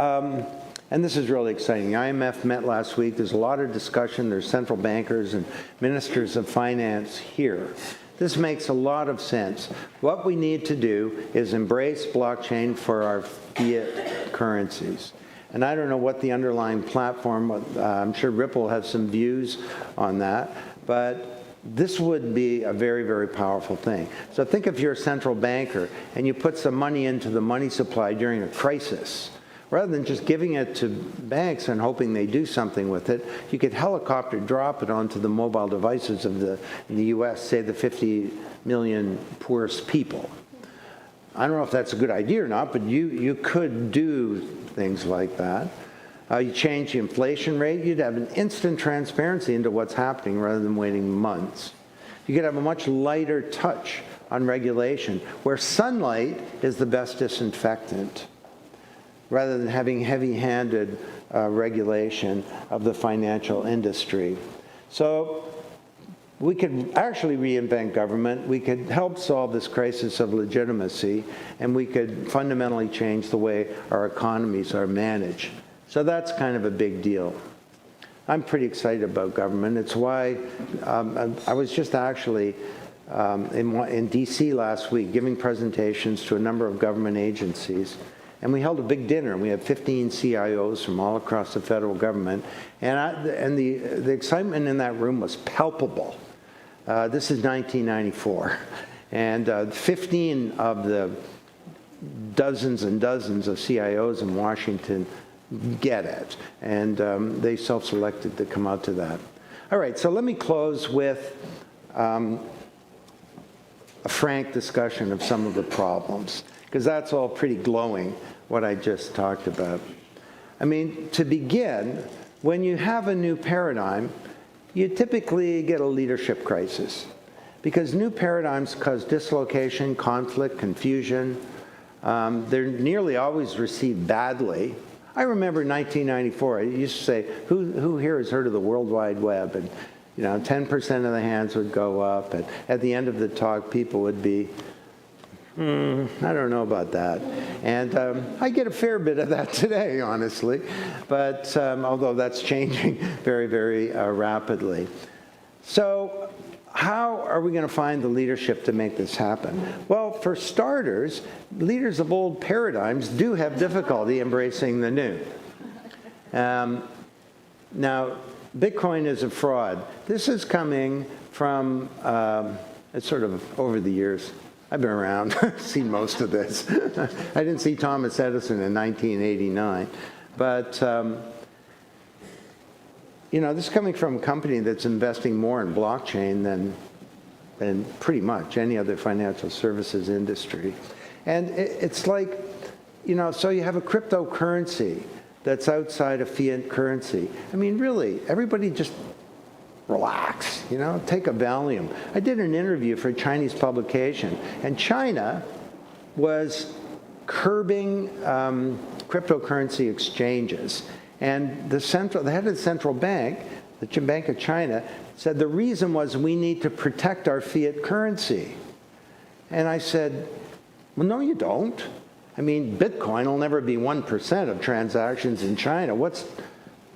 and this is really exciting. The IMF met last week. There's a lot of discussion. There's central bankers and ministers of finance here. This makes a lot of sense. What we need to do is embrace blockchain for our fiat currencies. And I don't know what the underlying platform, I'm sure Ripple has some views on that, but this would be a very, very powerful thing. So think if you're a central banker and you put some money into the money supply during a crisis, rather than just giving it to banks and hoping they do something with it, you could helicopter drop it onto the mobile devices of in the US, say the 50 million poorest people. I don't know if that's a good idea or not, but you could do things like that. You change the inflation rate, you'd have an instant transparency into what's happening rather than waiting months. You could have a much lighter touch on regulation, where sunlight is the best disinfectant, rather than having heavy-handed regulation of the financial industry. So we could actually reinvent government, we could help solve this crisis of legitimacy, and we could fundamentally change the way our economies are managed. So that's kind of a big deal. I'm pretty excited about government. It's why I was just actually in DC last week giving presentations to a number of government agencies. And we held a big dinner, and we had 15 CIOs from all across the federal government. And the excitement in that room was palpable. This is 1994. And 15 of the dozens and dozens of CIOs in Washington get it. And they self-selected to come out to that. All right, so let me close with a frank discussion of some of the problems, because that's all pretty glowing, what I just talked about. I mean, to begin, when you have a new paradigm, you typically get a leadership crisis, because new paradigms cause dislocation, conflict, confusion. They're nearly always received badly. I remember in 1994, I used to say, who here has heard of the World Wide Web? And 10% of the hands would go up, and at the end of the talk, people would be, I don't know about that. And I get a fair bit of that today, honestly, but although that's changing very, very rapidly. So how are we going to find the leadership to make this happen? Well, for starters, leaders of old paradigms do have difficulty embracing the new. Now, Bitcoin is a fraud. This is coming from, it's sort of over the years. I've been around, seen most of this. I didn't see Thomas Edison in 1989. But, this is coming from a company that's investing more in blockchain than pretty much any other financial services industry. And it's like, so you have a cryptocurrency that's outside of fiat currency. I mean, really, everybody just relax, take a Valium. I did an interview for a Chinese publication, and China was curbing cryptocurrency exchanges. And the head of the central bank, the Bank of China, said the reason was we need to protect our fiat currency. And I said, well, no, you don't. I mean, Bitcoin will never be 1% of transactions in China.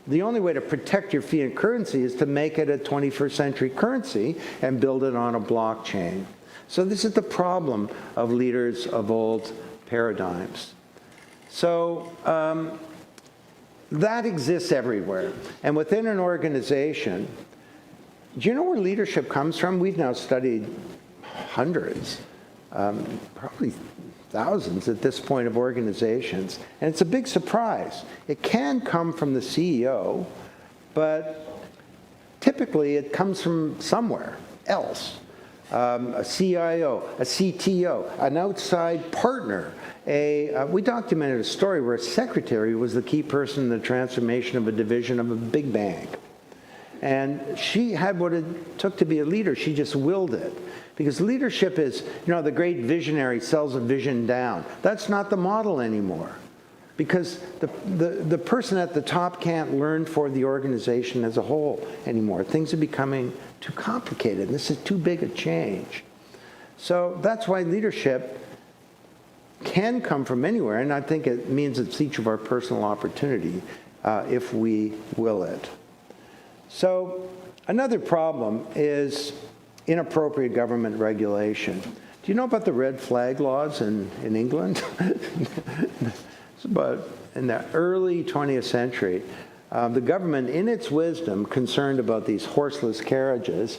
The only way to protect your fiat currency is to make it a 21st century currency and build it on a blockchain. So this is the problem of leaders of old paradigms. So that exists everywhere. And within an organization, do you know where leadership comes from? We've now studied hundreds, probably thousands at this point of organizations, and it's a big surprise. It can come from the CEO, but typically it comes from somewhere else. A CIO, a CTO, an outside partner. We documented a story where a secretary was the key person in the transformation of a division of a big bank. And she had what it took to be a leader. She just willed it. Because leadership is, the great visionary sells a vision down. That's not the model anymore. because the person at the top can't learn for the organization as a whole anymore. Things are becoming too complicated. This is too big a change. So that's why leadership can come from anywhere, and I think it means it's each of our personal opportunity if we will it. So another problem is inappropriate government regulation. Do you know about the red flag laws in England? It's about in the early 20th century, the government, in its wisdom, concerned about these horseless carriages,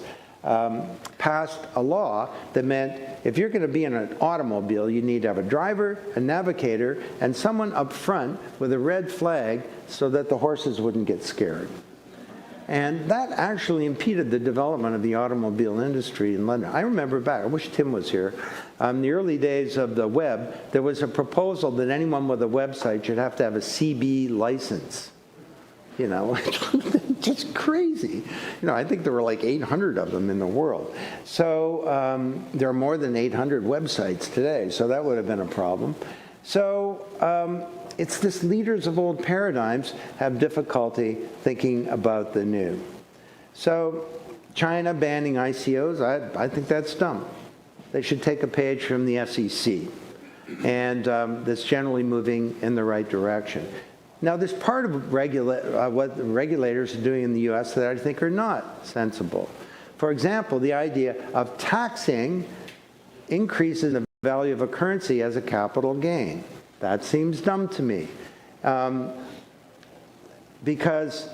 passed a law that meant if you're going to be in an automobile, you need to have a driver, a navigator, and someone up front with a red flag so that the horses wouldn't get scared. And that actually impeded the development of the automobile industry in London. I remember back, I wish Tim was here, in the early days of the web, there was a proposal that anyone with a website should have to have a CB license. You know, just crazy. You know, I think there were like 800 of them in the world. So there are more than 800 websites today, so that would have been a problem. So it's this leaders of old paradigms have difficulty thinking about the new. So China banning ICOs, I think that's dumb. They should take a page from the SEC. And that's generally moving in the right direction. Now, there's part of what the regulators are doing in the U.S. that I think are not sensible. For example, the idea of taxing increases the value of a currency as a capital gain. That seems dumb to me. Because,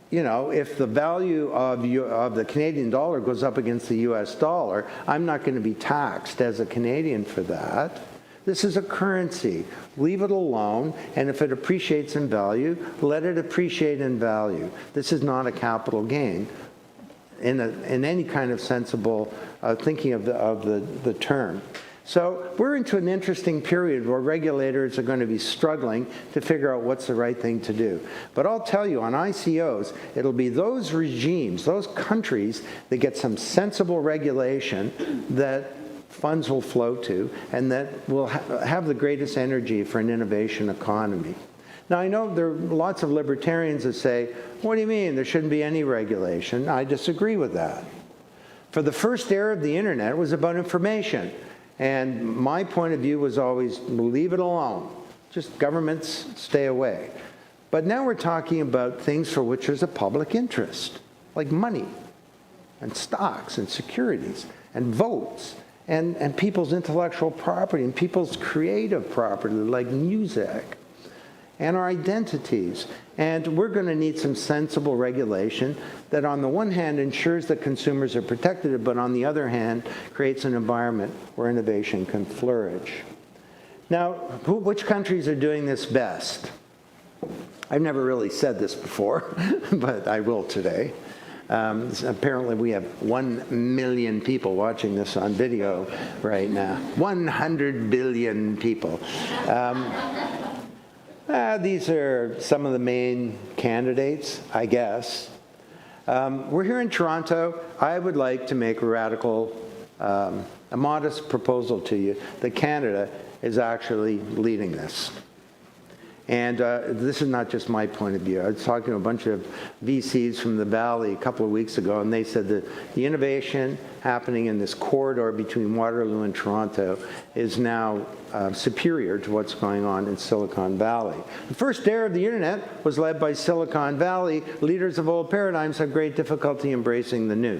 you know, if the value of the Canadian dollar goes up against the U.S. dollar, I'm not going to be taxed as a Canadian for that. This is a currency. Leave it alone, and if it appreciates in value, let it appreciate in value. This is not a capital gain in any kind of sensible thinking of the term. So we're into an interesting period where regulators are going to be struggling to figure out what's the right thing to do. But I'll tell you, on ICOs, it'll be those regimes, those countries that get some sensible regulation that funds will flow to, and that will have the greatest energy for an innovation economy. Now, I know there are lots of libertarians that say, what do you mean, there shouldn't be any regulation? I disagree with that. For the first era of the internet, it was about information. And my point of view was always, leave it alone. Just governments stay away. But now we're talking about things for which there's a public interest, like money, and stocks, and securities, and votes, and people's intellectual property, and people's creative property, like music, and our identities. And we're going to need some sensible regulation that on the one hand ensures that consumers are protected, but on the other hand creates an environment where innovation can flourish. Now, which countries are doing this best? I've never really said this before, but I will today. Apparently we have 1 million people watching this on video right now. 100 billion people. These are some of the main candidates, I guess. We're here in Toronto. I would like to make a radical, a modest proposal to you that Canada is actually leading this. And this is not just my point of view. I was talking to a bunch of VCs from the Valley a couple of weeks ago, and they said that the innovation happening in this corridor between Waterloo and Toronto is now superior to what's going on in Silicon Valley. The first era of the internet was led by Silicon Valley. Leaders of old paradigms have great difficulty embracing the new.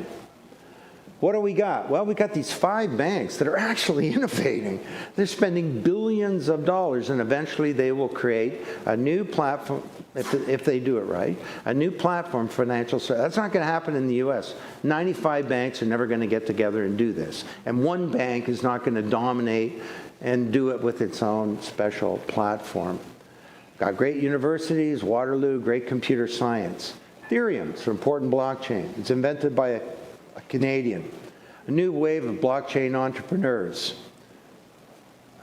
What do we got? Well, we got these 5 banks that are actually innovating. They're spending billions of dollars, and eventually they will create a new platform, if they do it right, a new platform for financial services. That's not going to happen in the U.S. 95 banks are never going to get together and do this. And one bank is not going to dominate and do it with its own special platform. Got great universities, Waterloo, great computer science. Ethereum, it's an important blockchain. It's invented by a Canadian. A new wave of blockchain entrepreneurs.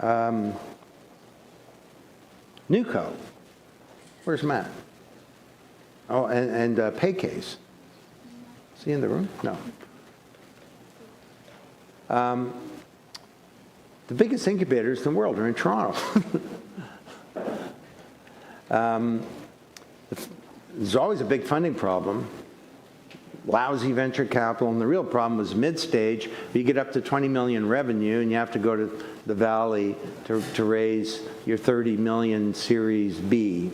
Nuco. Where's Matt? Oh, and Paycase. Is he in the room? No. The biggest incubators in the world are in Toronto. There's always a big funding problem, lousy venture capital, and the real problem was mid-stage. You get up to 20 million revenue, and you have to go to the Valley to raise your 30 million Series B.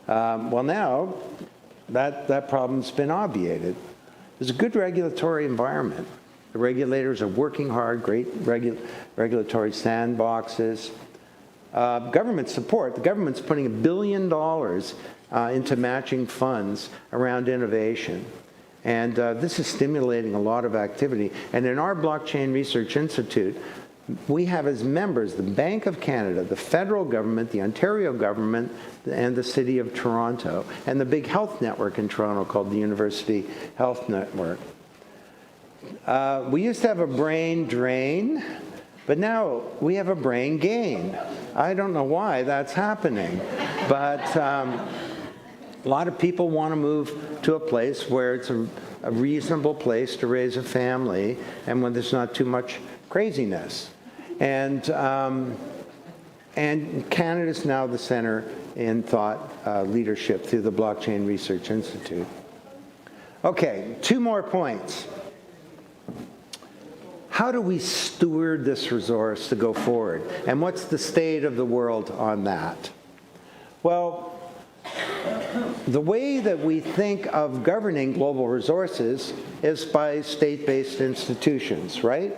Well, now that problem's been obviated. There's a good regulatory environment. The regulators are working hard, great regulatory sandboxes. Government support, the government's putting $1 billion into matching funds around innovation. And this is stimulating a lot of activity. And in our Blockchain Research Institute, we have as members the Bank of Canada, the federal government, the Ontario government, and the City of Toronto, and the big health network in Toronto called the University Health Network. We used to have a brain drain, but now we have a brain gain. I don't know why that's happening, but a lot of people want to move to a place where it's a reasonable place to raise a family and when there's not too much craziness. And Canada's now the center in thought leadership through the Blockchain Research Institute. Okay, 2 more points. How do we steward this resource to go forward? And what's the state of the world on that? Well, the way that we think of governing global resources is by state-based institutions, right?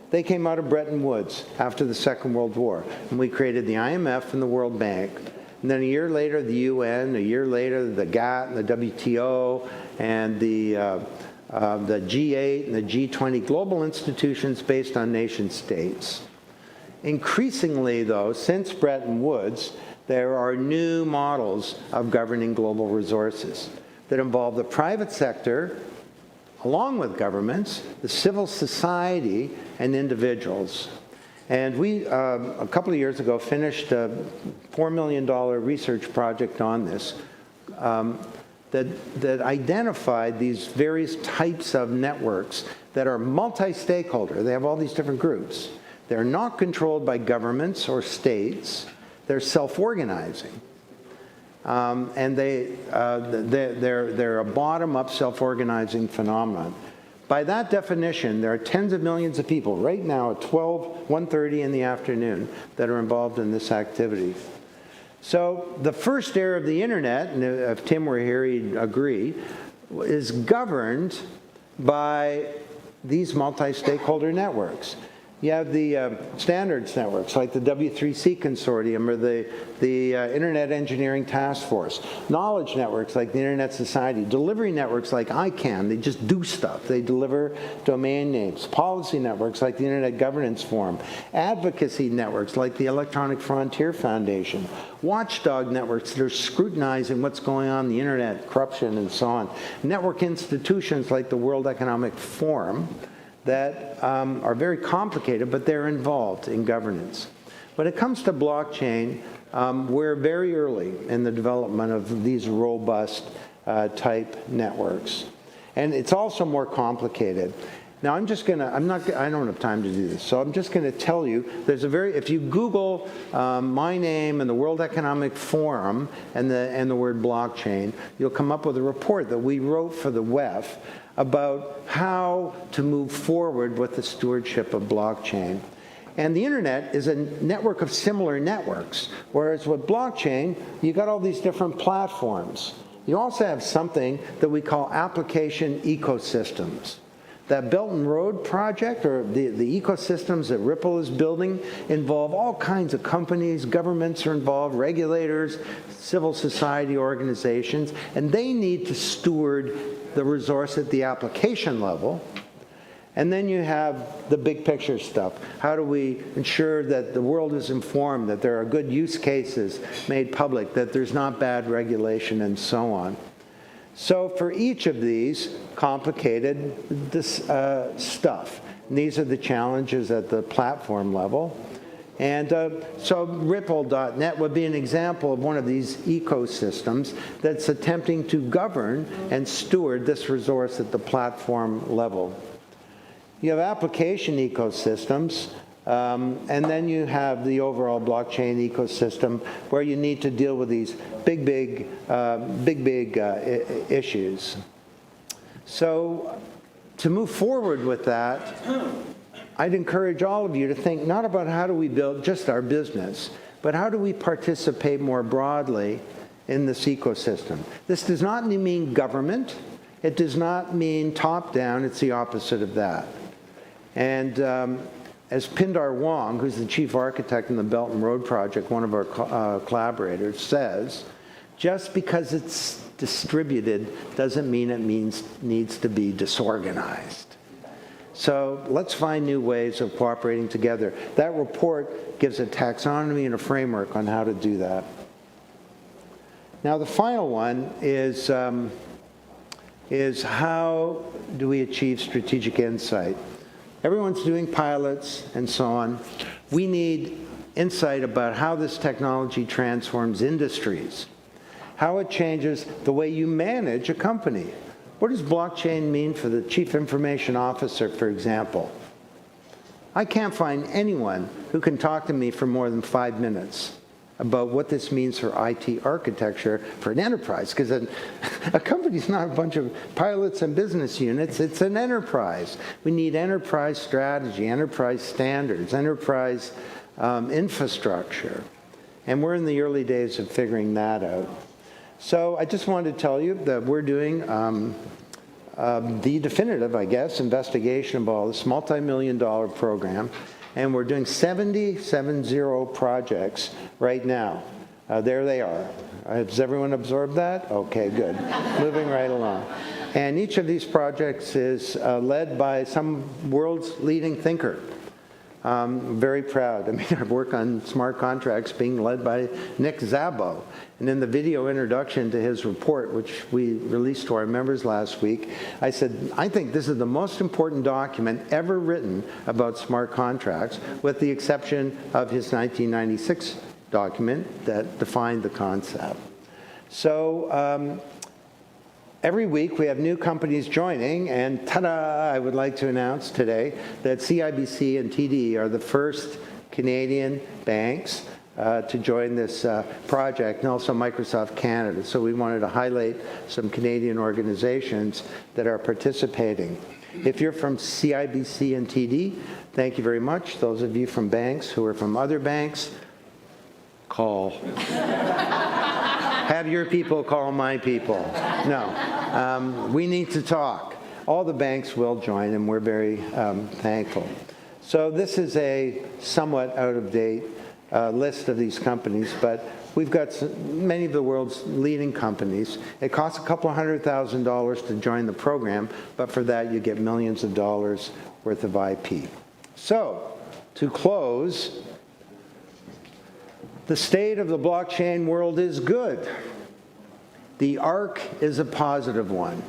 They came out of Bretton Woods after the Second World War, and we created the IMF and the World Bank. And then a year later, the UN, a year later, the GATT and the WTO, and the G8 and the G20, global institutions based on nation states. Increasingly, though, since Bretton Woods, there are new models of governing global resources that involve the private sector, along with governments, the civil society, and individuals. And we, a couple of years ago, finished a $4 million research project on this that identified these various types of networks that are multi-stakeholder. They have all these different groups. They're not controlled by governments or states. They're self-organizing. And they're a bottom-up self-organizing phenomenon. By that definition, there are tens of millions of people right now at 1:30 in the afternoon that are involved in this activity. So the first era of the internet, and if Tim were here, he'd agree, is governed by these multi-stakeholder networks. You have the standards networks like the W3C Consortium or the Internet Engineering Task Force, knowledge networks like the Internet Society, delivery networks like ICANN, they just do stuff, they deliver domain names, policy networks like the Internet Governance Forum, advocacy networks like the Electronic Frontier Foundation, watchdog networks that are scrutinizing what's going on in the Internet, corruption and so on, network institutions like the World Economic Forum, that are very complicated, but they're involved in governance. When it comes to blockchain, we're very early in the development of these robust type networks. And it's also more complicated. Now I don't have time to do this, so I'm just gonna tell you, if you Google my name and the World Economic Forum and the word blockchain, you'll come up with a report that we wrote for the WEF about how to move forward with the stewardship of blockchain. And the internet is a network of similar networks, whereas with blockchain, you got all these different platforms. You also have something that we call application ecosystems. That Belt and Road project, or the ecosystems that Ripple is building, involve all kinds of companies, governments are involved, regulators, civil society organizations, and they need to steward the resource at the application level. And then you have the big picture stuff. How do we ensure that the world is informed, that there are good use cases made public, that there's not bad regulation, and so on. So for each of these complicated stuff, and these are the challenges at the platform level. And so Ripple.net would be an example of one of these ecosystems that's attempting to govern and steward this resource at the platform level. You have application ecosystems And then you have the overall blockchain ecosystem where you need to deal with these big issues. So to move forward with that, I'd encourage all of you to think not about how do we build just our business, but how do we participate more broadly in this ecosystem. This does not mean government. It does not mean top-down. It's the opposite of that. And as Pindar Wong, who's the chief architect in the Belt and Road Project, one of our collaborators, says, just because it's distributed doesn't mean it needs to be disorganized. So let's find new ways of cooperating together. That report gives a taxonomy and a framework on how to do that. Now the final one is how do we achieve strategic insight? Everyone's doing pilots and so on. We need insight about how this technology transforms industries, how it changes the way you manage a company. What does blockchain mean for the chief information officer, for example? I can't find anyone who can talk to me for more than 5 minutes about what this means for IT architecture for an enterprise, because a company's not a bunch of pilots and business units, it's an enterprise. We need enterprise strategy, enterprise standards, enterprise infrastructure, and we're in the early days of figuring that out. So I just wanted to tell you that we're doing the definitive, I guess, investigation of all this multi-million-dollar program. And we're doing 70 projects right now. There they are. Has everyone absorbed that? Okay, good. Moving right along. And each of these projects is led by some world's leading thinker. I'm very proud. I mean, I work on smart contracts being led by Nick Szabo. And in the video introduction to his report, which we released to our members last week, I said, I think this is the most important document ever written about smart contracts, with the exception of his 1996 document that defined the concept. So every week we have new companies joining, and ta-da, I would like to announce today that CIBC and TD are the first Canadian banks to join this project, and also Microsoft Canada. So we wanted to highlight some Canadian organizations that are participating. If you're from CIBC and TD, thank you very much. Those of you from banks who are from other banks, call. Have your people call my people. No, we need to talk. All the banks will join, and we're very thankful. So this is a somewhat out-of-date list of these companies, but we've got many of the world's leading companies. It costs a couple $100,000 to join the program, but for that you get millions of dollars worth of IP. So, to close, the state of the blockchain world is good. The arc is a positive one.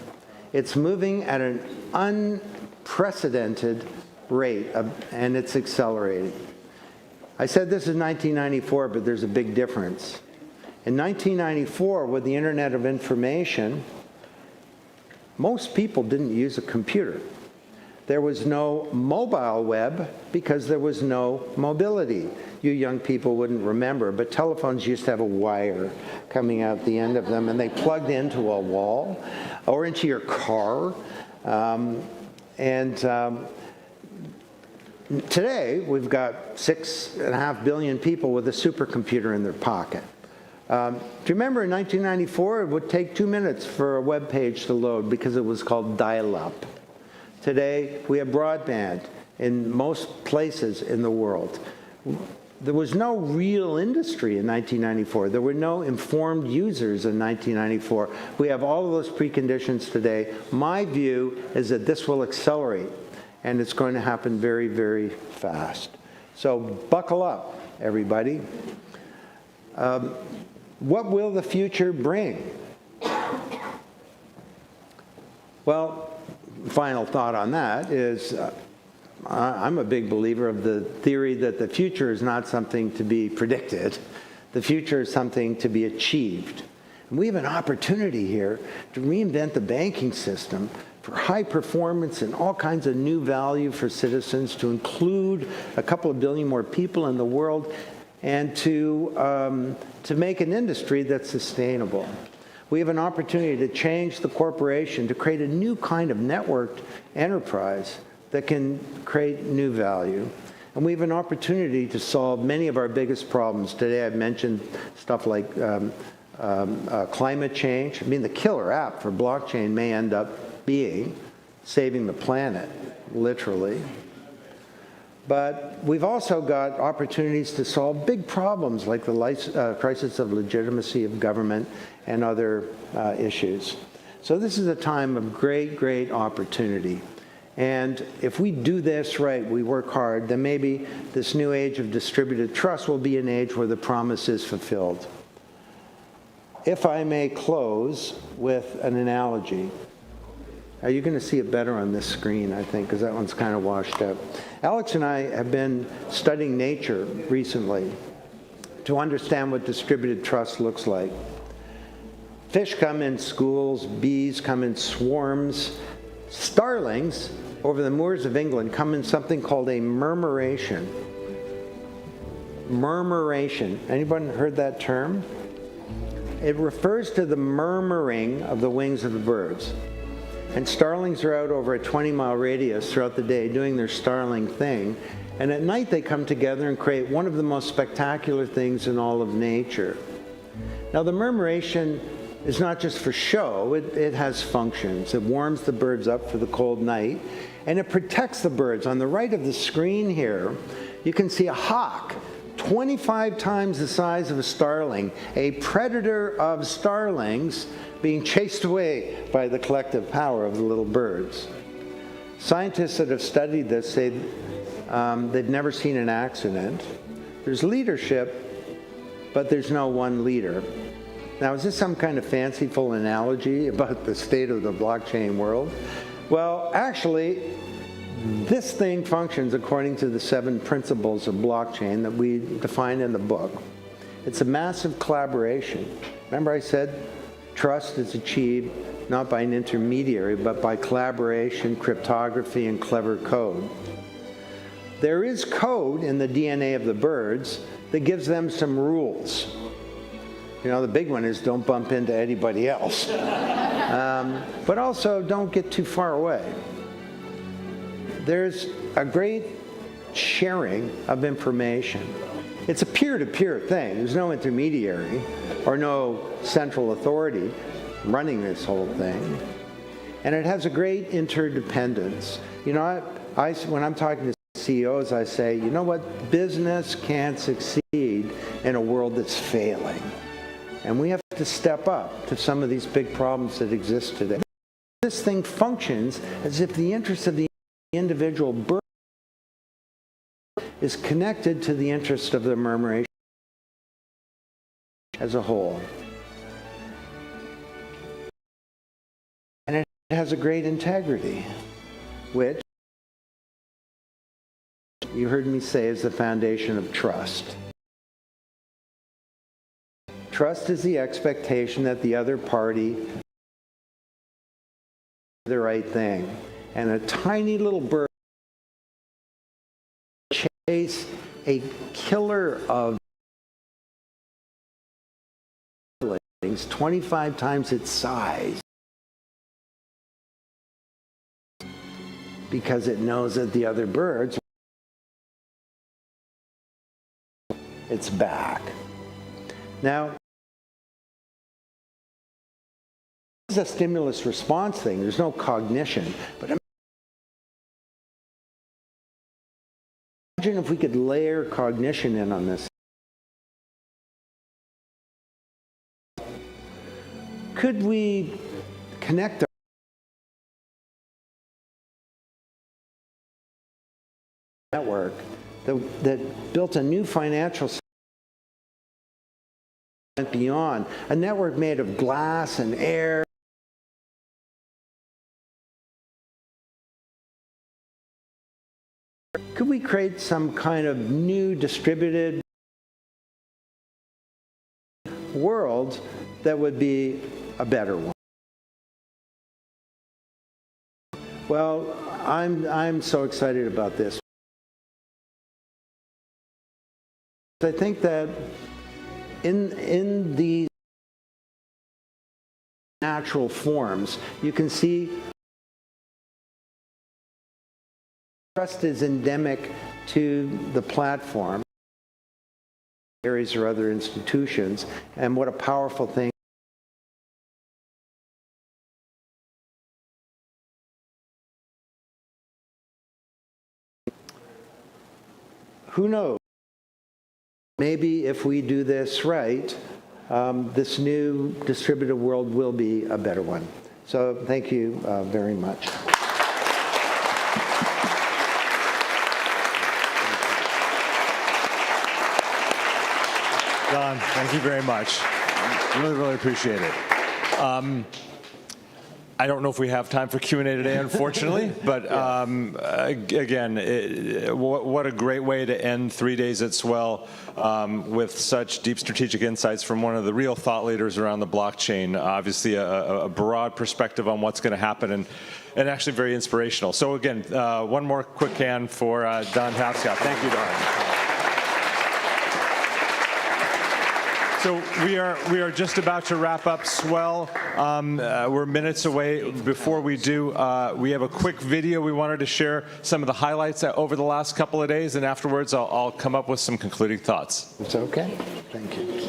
It's moving at an unprecedented rate, and it's accelerating. I said this is 1994, but there's a big difference. In 1994, with the Internet of Information, most people didn't use a computer. There was no mobile web because there was no mobility. You young people wouldn't remember, but telephones used to have a wire coming out the end of them, and they plugged into a wall or into your car. Today, we've got 6.5 billion people with a supercomputer in their pocket. Do you remember in 1994, it would take 2 minutes for a web page to load because it was called dial-up. Today, we have broadband in most places in the world. There was no real industry in 1994. There were no informed users in 1994. We have all of those preconditions today. My view is that this will accelerate, and it's going to happen very, very fast. So buckle up, everybody. What will the future bring? Well, final thought on that is I'm a big believer of the theory that the future is not something to be predicted. The future is something to be achieved. And we have an opportunity here to reinvent the banking system for high performance and all kinds of new value for citizens, to include a couple of billion more people in the world, and to make an industry that's sustainable. We have an opportunity to change the corporation, to create a new kind of networked enterprise that can create new value. And we have an opportunity to solve many of our biggest problems. Today I've mentioned stuff like climate change. I mean, the killer app for blockchain may end up being saving the planet, literally. But we've also got opportunities to solve big problems like the crisis of legitimacy of government and other issues. So this is a time of great, great opportunity. And if we do this right, we work hard, then maybe this new age of distributed trust will be an age where the promise is fulfilled. If I may close with an analogy. Are you going to see it better on this screen, I think, because that one's kind of washed out. Alex and I have been studying nature recently to understand what distributed trust looks like. Fish come in schools, bees come in swarms, starlings over the moors of England come in something called a murmuration. Murmuration. Anyone heard that term? It refers to the murmuring of the wings of the birds. And starlings are out over a 20-mile radius throughout the day doing their starling thing. And at night they come together and create one of the most spectacular things in all of nature. Now the murmuration is not just for show, it has functions. It warms the birds up for the cold night, and it protects the birds. On the right of the screen here, you can see a hawk, 25 times the size of a starling, a predator of starlings being chased away by the collective power of the little birds. Scientists that have studied this say they've never seen an accident. There's leadership, but there's no one leader. Now, is this some kind of fanciful analogy about the state of the blockchain world? Well, actually, this thing functions according to the 7 principles of blockchain that we define in the book. It's a massive collaboration. Remember I said trust is achieved not by an intermediary, but by collaboration, cryptography, and clever code. There is code in the DNA of the birds that gives them some rules. You know, the big one is don't bump into anybody else. But also don't get too far away. There's a great sharing of information. It's a peer-to-peer thing. There's no intermediary or no central authority running this whole thing. And it has a great interdependence. You know, when I'm talking to CEOs, I say, you know what? Business can't succeed in a world that's failing. And we have to step up to some of these big problems that exist today. This thing functions as if the interest of the individual bird is connected to the interest of the murmuration as a whole. And it has a great integrity, which you heard me say is the foundation of trust. Trust is the expectation that the other party does the right thing. And a tiny little bird chase a killer of 25 times its size because it knows that the other birds, it's back. Now, this is a stimulus response thing. There's no cognition. But imagine if we could layer cognition in on this. Could we connect our network that built a new financial system beyond, a network made of glass and air, could we create some kind of new distributed world that would be a better one? Well, I'm so excited about this. I think that in these natural forms, you can see trust is endemic to the platform, areas or other institutions, and what a powerful thing. Who knows? Maybe if we do this right, this new distributed world will be a better one. So thank you very much. Don, thank you very much. Really, really appreciate it. I don't know if we have time for Q&A today, unfortunately, but again, what a great way to end 3 days at Swell with such deep strategic insights from one of the real thought leaders around the blockchain. Obviously, a broad perspective on what's going to happen and actually very inspirational. So again, one more quick hand for Don Tapscott. Thank you, Don. So we are just about to wrap up Swell. We're minutes away. Before we do, we have a quick video we wanted to share some of the highlights over the last couple of days, and afterwards I'll come up with some concluding thoughts. It's okay. Thank you.